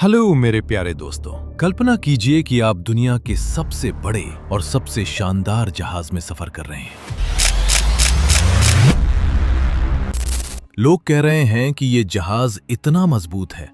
Hello मेरे प्यारे दोस्तों, कल्पना कीजिए कि आप दुनिया के सबसे बड़े और सबसे शानदार जहाज में सफर कर रहे हैं। लोग कह रहे हैं कि ये जहाज इतना मजबूत है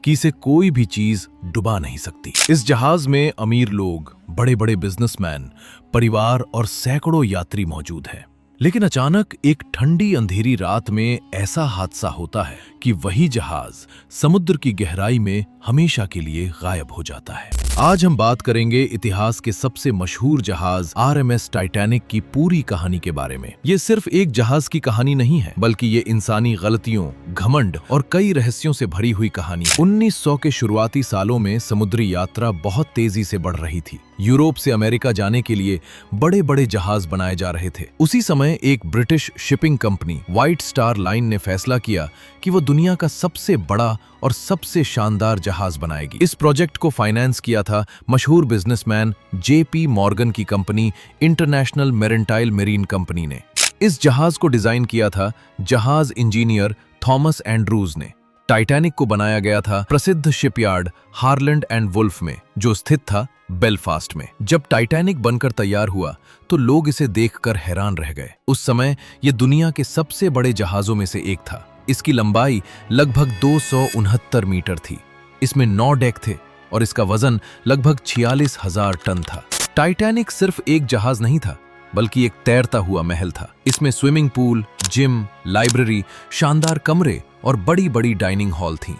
कि इसे कोई भी चीज डुबा नहीं सकती। इस जहाज में अमीर लोग, बड़े बड़े बिजनेसमैन, परिवार और सैकड़ों यात्री मौजूद हैं। लेकिन अचानक एक ठंडी अंधेरी रात में ऐसा हादसा होता है कि वही जहाज समुद्र की गहराई में हमेशा के लिए गायब हो जाता है। आज हम बात करेंगे इतिहास के सबसे मशहूर जहाज आरएमएस टाइटैनिक की पूरी कहानी के बारे में। ये सिर्फ एक जहाज की कहानी नहीं है, बल्कि ये इंसानी गलतियों, घमंड और कई रहस्यों से भरी हुई कहानी। 1900 के शुरुआती सालों में समुद्री यात्रा बहुत तेजी से बढ़ रही थी। यूरोप से अमेरिका जाने के लिए बड़े बड़े जहाज बनाए जा रहे थे। उसी समय एक British shipping company white star line ने फैसला किया कि वो दुनिया का सबसे बड़ा और सबसे शानदार जहाज बनाएगी। इस प्रोजेक्ट को फाइनेंस किया था मशहूर बिजनेसमैन जेपी मॉर्गन की कंपनी इंटरनेशनल मेरेंटाइल मेरीन कंपनी ने। इस जहाज को डिजाइन किया था जहाज इंजीनियर थॉमस एंड्रूज ने। टाइटैनिक को बनाया गया था प्रसिद्ध शिपयार्ड हार्लैंड एंड वुल्फ में, जो स्थित था बेलफास्ट में। जब टाइटैनिक बनकर तैयार हुआ तो लोग इसे देखकर हैरान रह गए। उस समय यह दुनिया के सबसे बड़े जहाजों में से एक था। इसकी लंबाई लगभग 269 मीटर थी। इसमें 9 डेक थे और इसका वजन लगभग 46,000 टन था। टाइटैनिक सिर्फ एक जहाज नहीं था, बल्कि एक तैरता हुआ महल था। इसमें स्विमिंग पूल, जिम, लाइब्रेरी, शानदार कमरे और बड़ी बड़ी डाइनिंग हॉल थीं।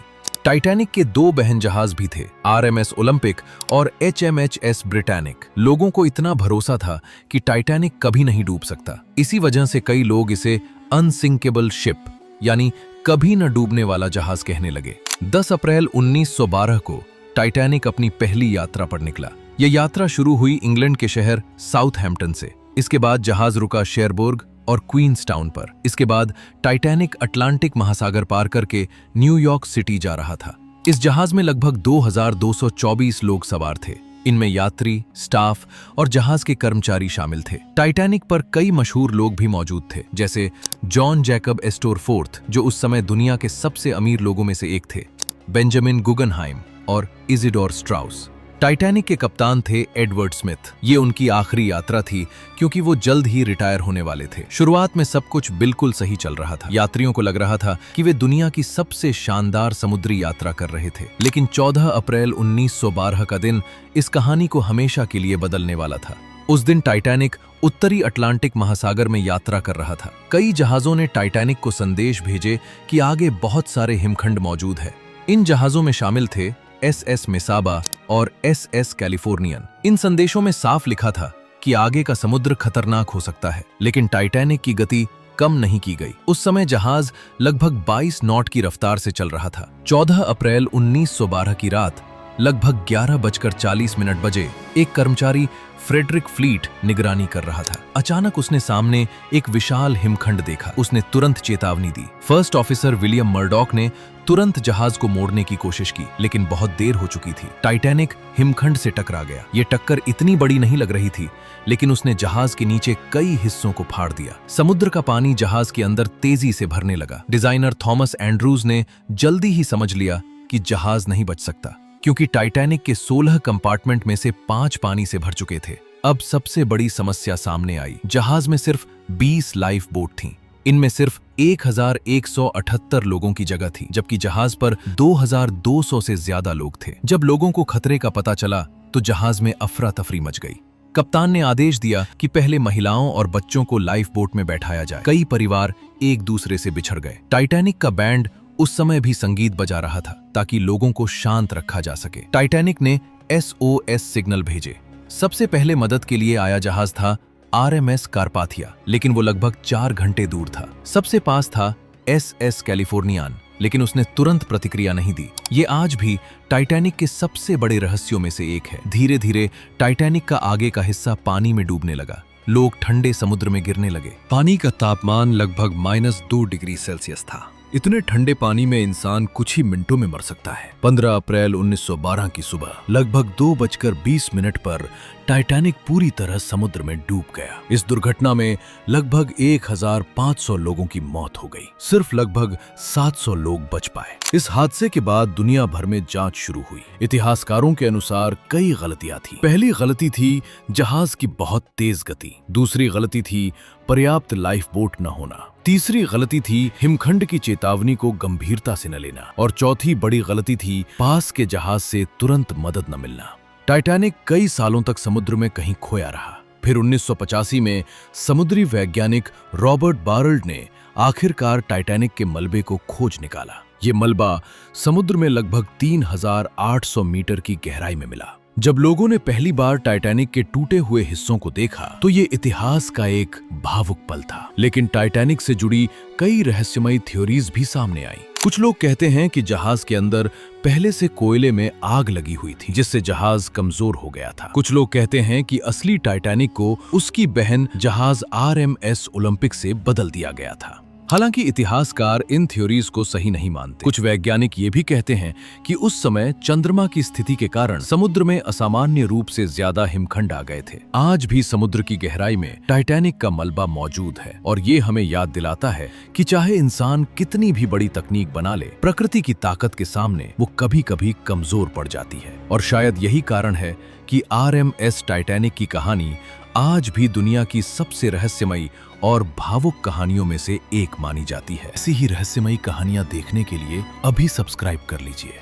टाइटैनिक के 2 बहन जहाज भी थे, आरएमएस ओलंपिक और एचएमएचएस ब्रिटानिक। लोगों को इतना भरोसा था कि टाइटैनिक कभी नहीं डूब सकता। इसी वजह से कई लोग इसे अनसिंकेबल शिप, यानी कभी न डूबने वाला जहाज कहने लगे। 10 अप्रैल 1912 को टाइटैनिक अपनी पहली यात्रा पर निकला। यह यात्रा शुरू हुई इंग्लैंड के शहर साउथहैम्पटन से। इसके बाद जहाज रुका शेरबुर्ग और क्वींसटाउन पर। इसके बाद टाइटैनिक अटलांटिक महासागर पार करके न्यूयॉर्क सिटी जा रहा था। इस जहाज में लगभग 2224 लोग सवार थे। इनमें यात्री, स्टाफ और जहाज के कर्मचारी शामिल थे। टाइटैनिक पर कई मशहूर लोग भी मौजूद थे, जैसे जॉन जैकब एस्टोर फोर्थ, जो उस समय दुनिया के सबसे अमीर लोगों में से एक थे, बेंजामिन गुगनहाइम और इजिडोर स्ट्राउस। टाइटैनिक के कप्तान थे एडवर्ड स्मिथ। ये उनकी आखिरी यात्रा थी, क्योंकि वो जल्द ही रिटायर होने वाले थे। शुरुआत में सब कुछ बिल्कुल सही चल रहा था। यात्रियों को लग रहा था कि वे दुनिया की सबसे शानदार समुद्री यात्रा कर रहे थे। लेकिन 14 अप्रैल 1912 का दिन इस कहानी को हमेशा के लिए बदलने वाला था। उस दिन टाइटैनिक उत्तरी अटलांटिक महासागर में यात्रा कर रहा था। कई जहाजों ने टाइटैनिक को संदेश भेजे कि आगे बहुत सारे हिमखंड मौजूद है। इन जहाजों में शामिल थे एसएस मेसाबा और एसएस कैलिफोर्नियन। इन संदेशों में साफ लिखा था कि आगे का समुद्र खतरनाक हो सकता है, लेकिन टाइटैनिक की गति कम नहीं की गई। उस समय जहाज लगभग 22 नॉट की रफ्तार से चल रहा था। 14 अप्रैल 1912 की रात लगभग 11:40 बजे एक कर्मचारी फ्रेडरिक फ्लीट निगरानी कर रहा था। अचानक उसने सामने एक विशाल हिमखंड देखा। उसने तुरंत चेतावनी दी। फर्स्ट ऑफिसर विलियम मर्डॉक ने तुरंत जहाज को मोड़ने की कोशिश की, लेकिन बहुत देर हो चुकी थी। टाइटैनिक हिमखंड से टकरा गया। ये टक्कर इतनी बड़ी नहीं लग रही थी, लेकिन उसने जहाज के नीचे कई हिस्सों को फाड़ दिया। समुद्र का पानी जहाज के अंदर तेजी से भरने लगा। डिजाइनर थॉमस एंड्रूज ने जल्दी ही समझ लिया कि जहाज नहीं बच सकता, क्योंकि टाइटैनिक के 16 कंपार्टमेंट में से 5 पानी से भर चुके थे। अब सबसे बड़ी समस्या सामने आई। जहाज में सिर्फ 20 लाइफ बोट थीं। इनमें सिर्फ 1178 लोगों की जगह थी, जबकि जहाज पर 2200 से ज्यादा लोग थे। जब लोगों को खतरे का पता चला तो जहाज में अफरा तफरी मच गई। कप्तान ने आदेश दिया कि पहले महिलाओं और बच्चों को लाइफ बोट में बैठाया जाए। कई परिवार एक दूसरे से बिछड़ गए। टाइटैनिक का बैंड उस समय भी संगीत बजा रहा था, ताकि लोगों को शांत रखा जा सके। टाइटैनिक ने SOS सिग्नल भेजे। सबसे पहले मदद के लिए आया जहाज था आरएमएस कारपाथिया, लेकिन वो लगभग 4 घंटे दूर था। सबसे पास था SS कैलिफोर्नियन, लेकिन उसने तुरंत प्रतिक्रिया नहीं दी। ये आज भी टाइटैनिक के सबसे बड़े रहस्यों में से एक है। धीरे धीरे टाइटैनिक का आगे का हिस्सा पानी में डूबने लगा। लोग ठंडे समुद्र में गिरने लगे। पानी का तापमान लगभग -2 डिग्री सेल्सियस था। इतने ठंडे पानी में इंसान कुछ ही मिनटों में मर सकता है। 15 अप्रैल 1912 की सुबह लगभग 2:20 पर टाइटैनिक पूरी तरह समुद्र में डूब गया। इस दुर्घटना में लगभग 1500 लोगों की मौत हो गई। सिर्फ लगभग 700 लोग बच पाए। इस हादसे के बाद दुनिया भर में जांच शुरू हुई। इतिहासकारों के अनुसार कई गलतियां थी। पहली गलती थी जहाज की बहुत तेज गति। दूसरी गलती थी पर्याप्त लाइफ बोट न होना। तीसरी गलती थी हिमखंड की चेतावनी को गंभीरता से न लेना। और चौथी बड़ी गलती थी पास के जहाज से तुरंत मदद न मिलना। टाइटैनिक कई सालों तक समुद्र में कहीं खोया रहा। फिर 1985 में समुद्री वैज्ञानिक रॉबर्ट बारल्ड ने आखिरकार टाइटैनिक के मलबे को खोज निकाला। ये मलबा समुद्र में लगभग 3800 मीटर की गहराई में मिला। जब लोगों ने पहली बार टाइटैनिक के टूटे हुए हिस्सों को देखा तो ये इतिहास का एक भावुक पल था। लेकिन टाइटैनिक से जुड़ी कई रहस्यमयी थ्योरीज भी सामने आई। कुछ लोग कहते हैं कि जहाज के अंदर पहले से कोयले में आग लगी हुई थी, जिससे जहाज कमजोर हो गया था। कुछ लोग कहते हैं कि असली टाइटैनिक को उसकी बहन जहाज RMS ओलंपिक से बदल दिया गया था। हालांकि इतिहासकार इन थ्योरीज को सही नहीं मानते। कुछ वैज्ञानिक ये भी कहते हैं कि उस समय चंद्रमा की स्थिति के कारण समुद्र में असामान्य रूप से ज्यादा हिमखंड आ गए थे। आज भी समुद्र की गहराई में टाइटैनिक का मलबा मौजूद है और ये हमें याद दिलाता है कि चाहे इंसान कितनी भी बड़ी तकनीक बना ले, प्रकृति की ताकत के सामने वो कभी कभी कमजोर पड़ जाती है। और शायद यही कारण है कि RMS टाइटैनिक की कहानी आज भी दुनिया की सबसे रहस्यमयी और भावुक कहानियों में से एक मानी जाती है। ऐसी ही रहस्यमयी कहानियां देखने के लिए अभी सब्सक्राइब कर लीजिए।